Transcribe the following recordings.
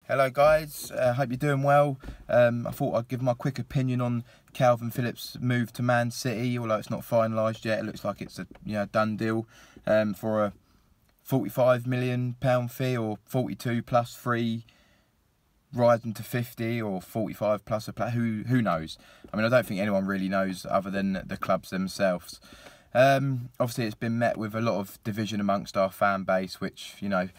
Hello guys, hope you're doing well. I thought I'd give my quick opinion on Calvin Phillips' move to Man City. Although it's not finalised yet, it looks like it's a done deal for a £45 million fee, or 42 plus 3 rising to 50, or 45 plus a player. Who knows? I mean, I don't think anyone really knows other than the clubs themselves. Obviously, it's been met with a lot of division amongst our fan base, which, you know,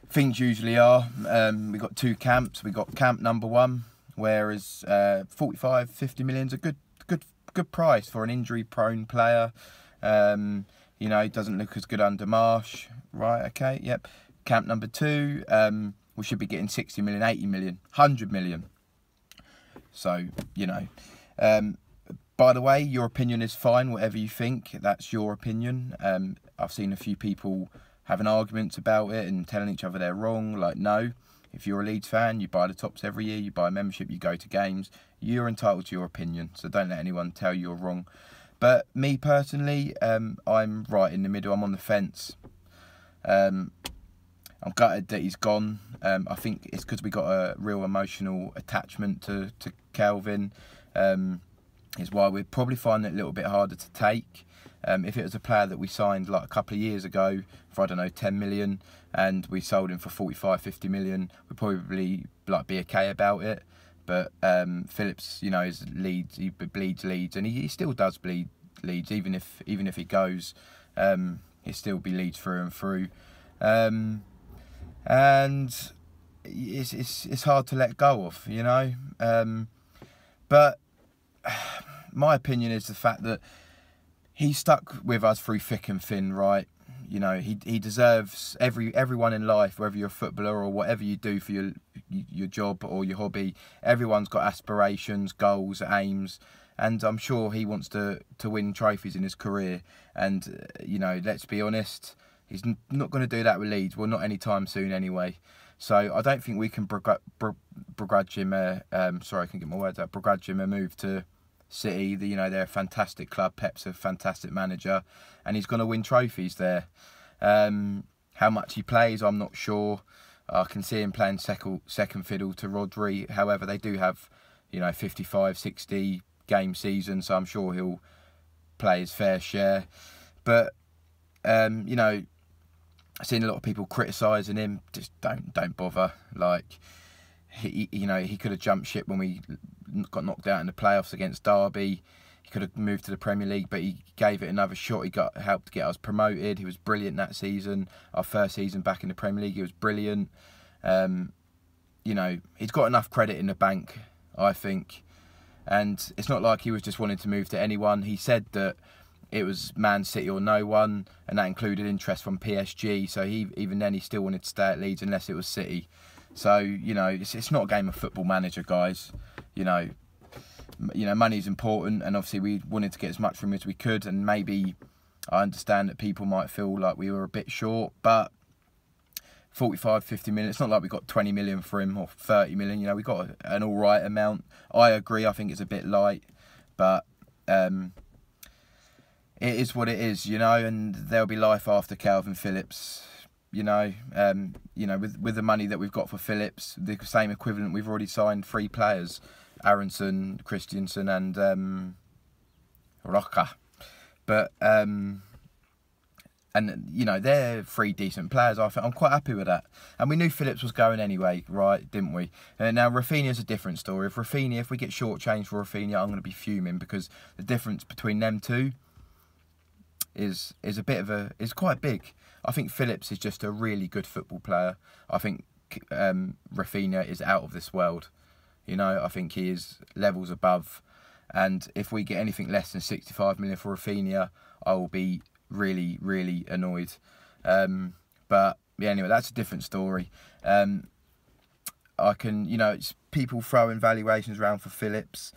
things usually are. We've got two camps. We've got camp number one, whereas 45, 50 million is a good price for an injury-prone player. You know, he doesn't look as good under Marsh. Right, okay, yep. Camp number two, we should be getting 60 million, 80 million, 100 million. So, you know, by the way, your opinion is fine, whatever you think, that's your opinion. I've seen a few people having arguments about it and telling each other they're wrong. Like, no, if you're a Leeds fan, you buy the tops every year, you buy a membership, you go to games, you're entitled to your opinion, so don't let anyone tell you you're wrong. But me personally, I'm right in the middle. I'm on the fence. I'm gutted that he's gone. I think it's because we got a real emotional attachment to Calvin. Is why we'd probably find it a little bit harder to take. If it was a player that we signed like a couple of years ago for, I don't know, 10 million, and we sold him for 45, 50 million, we'd probably like be okay about it. But Phillips, you know, is Leeds. He bleeds Leeds, and he still does bleed Leeds. Even if he goes, he'll still be Leeds through and through. And it's hard to let go of, you know. But my opinion is the fact that he stuck with us through thick and thin, right? You know, he deserves everyone in life, whether you're a footballer or whatever you do for your job or your hobby. Everyone's got aspirations, goals, aims, and I'm sure he wants to win trophies in his career. And you know, let's be honest, he's not going to do that with Leeds. Well, not anytime soon, anyway. So I don't think we can begrudge him begrudge him a move to City. You know, they're a fantastic club. Pep's a fantastic manager, and he's going to win trophies there. How much he plays, I'm not sure. I can see him playing second fiddle to Rodri. However, they do have, you know, 55, 60 game season, so I'm sure he'll play his fair share. But you know, I've seen a lot of people criticising him. Just don't bother. Like, you know, he could have jumped ship when we got knocked out in the playoffs against Derby. He could have moved to the Premier League, but he gave it another shot. He helped get us promoted. He was brilliant that season. Our first season back in the Premier League, he was brilliant. You know, he's got enough credit in the bank, I think. And it's not like he was just wanting to move to anyone. He said that it was Man City or no one, and that included interest from PSG. So even then he still wanted to stay at Leeds unless it was City. So, you know, it's not a game of Football Manager, guys. You know, money's important, and obviously we wanted to get as much from him as we could. And maybe I understand that people might feel like we were a bit short, but 45, 50 million, it's not like we got 20 million for him or 30 million. You know, we got an all right amount. I agree, I think it's a bit light, but it is what it is, you know, and there'll be life after Calvin Phillips. You know, with the money that we've got for Phillips, the same equivalent, we've already signed 3 players: Aronson, Christensen, and Roca. But and you know, they're 3 decent players. I'm quite happy with that. And we knew Phillips was going anyway, right? Didn't we? Now Rafinha's a different story. If we get shortchanged for Rafinha, I'm going to be fuming, because the difference between them two is quite big. I think Phillips is just a really good football player. I think Rafinha is out of this world. You know, I think he is levels above. And if we get anything less than 65 million for Rafinha, I will be really, really annoyed. But yeah, anyway, that's a different story. I can, you know, it's people throwing valuations around for Phillips,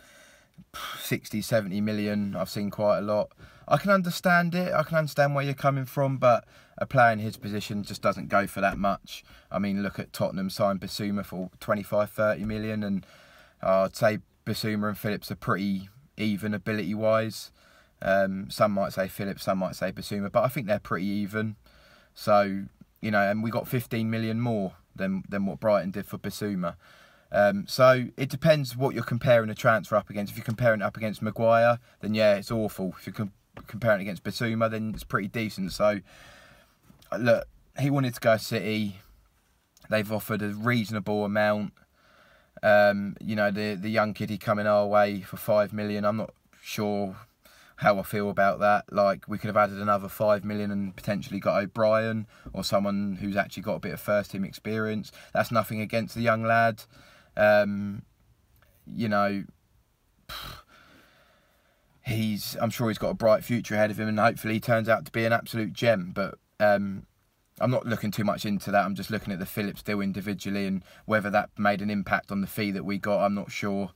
60, 70 million. I've seen quite a lot. I can understand it. I can understand where you're coming from, but a player in his position just doesn't go for that much. I mean, look at Tottenham signed Bissouma for 25, 30 million, and I'd say Bissouma and Phillips are pretty even ability-wise. Some might say Phillips, some might say Bissouma, but I think they're pretty even. So, you know, and we got 15 million more than what Brighton did for Bissouma. So it depends what you're comparing a transfer up against. If you're comparing it up against Maguire, then yeah, it's awful. If you're comparing it against Bissouma, then it's pretty decent. So look, he wanted to go City. They've offered a reasonable amount. You know, the young kiddie coming our way for 5 million. I'm not sure how I feel about that. Like, we could have added another 5 million and potentially got O'Brien or someone who's actually got a bit of first team experience. That's nothing against the young lad. You know, I'm sure he's got a bright future ahead of him, and hopefully he turns out to be an absolute gem. But I'm not looking too much into that. I'm just looking at the Phillips deal individually, and whether that made an impact on the fee that we got, I'm not sure.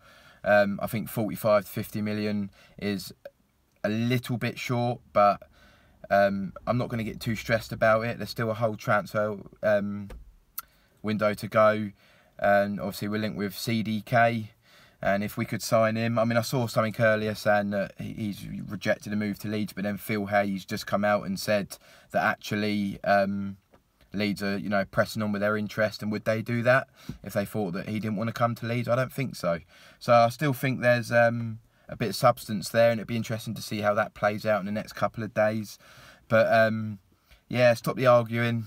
I think 45 to 50 million is a little bit short, but I'm not going to get too stressed about it. There's still a whole transfer window to go, and obviously we're linked with CDK, and if we could sign him, I mean, I saw something earlier saying that he's rejected a move to Leeds, but then Phil Hayes just come out and said that actually Leeds are, you know, pressing on with their interest, and would they do that if they thought that he didn't want to come to Leeds? I don't think so. So I still think there's a bit of substance there, and it'd be interesting to see how that plays out in the next couple of days. But yeah, stop the arguing,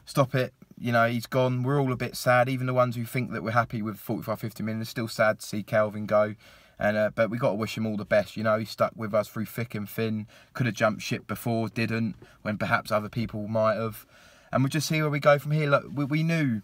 stop it. You know, he's gone. We're all a bit sad. Even the ones who think that we're happy with 45, 50 million are still sad to see Calvin go. And but we got to wish him all the best. You know, he stuck with us through thick and thin. Could have jumped ship before, didn't, when perhaps other people might have. And we'll just see where we go from here. Look, we knew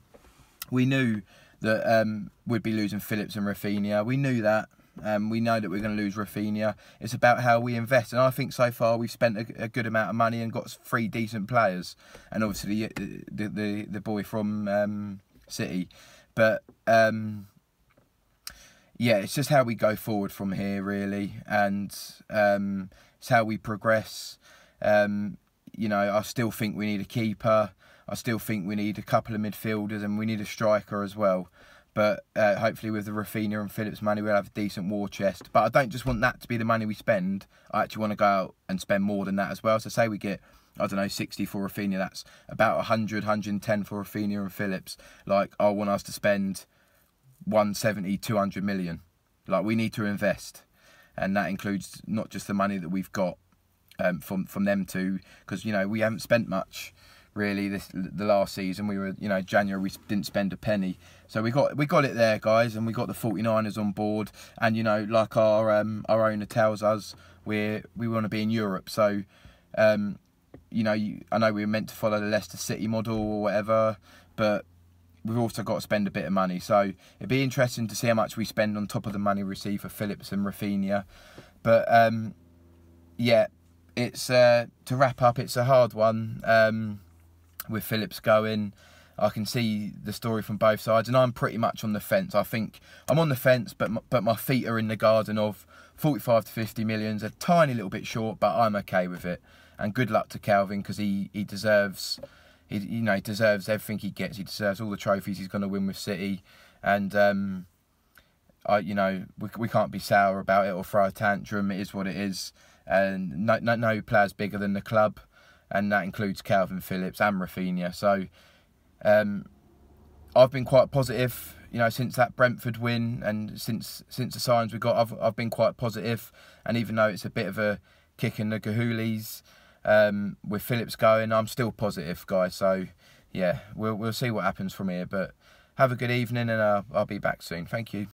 that we'd be losing Phillips and Rafinha. We knew that. We know that we're going to lose Rafinha. It's about how we invest, and I think so far we've spent a good amount of money and got 3 decent players, and obviously the boy from City. But yeah, it's just how we go forward from here, really, and it's how we progress. You know, I still think we need a keeper. I still think we need a couple of midfielders, and we need a striker as well. But hopefully with the Rafinha and Phillips money, we'll have a decent war chest. But I don't just want that to be the money we spend. I actually want to go out and spend more than that as well. So say we get, I don't know, 60 for Rafinha. That's about 100, 110 for Rafinha and Phillips. Like, I want us to spend 170, 200 million. Like, we need to invest. And that includes not just the money that we've got from them two. Because, you know, we haven't spent much. Really, the last season we were, you know, January we didn't spend a penny, so we got it there, guys, and we got the 49ers on board, and you know, like our owner tells us, we want to be in Europe, so you know, I know we were meant to follow the Leicester City model or whatever, but we've also got to spend a bit of money, so it'd be interesting to see how much we spend on top of the money we receive for Phillips and Rafinha, but yeah, it's to wrap up, it's a hard one. With Phillips going, I can see the story from both sides, and I'm pretty much on the fence. I think I'm on the fence, but my feet are in the garden of 45 to 50 million's a tiny little bit short, but I'm okay with it. And good luck to Calvin, because he deserves, he deserves everything he gets. He deserves all the trophies he's going to win with City, and we can't be sour about it or throw a tantrum. It is what it is, and no player's bigger than the club. And that includes Calvin Phillips and Rafinha. So I've been quite positive, you know, since that Brentford win, and since the signs we got, I've been quite positive. And even though it's a bit of a kick in the cahoolies with Phillips going, I'm still positive, guys. So yeah, we'll see what happens from here. But have a good evening, and I'll be back soon. Thank you.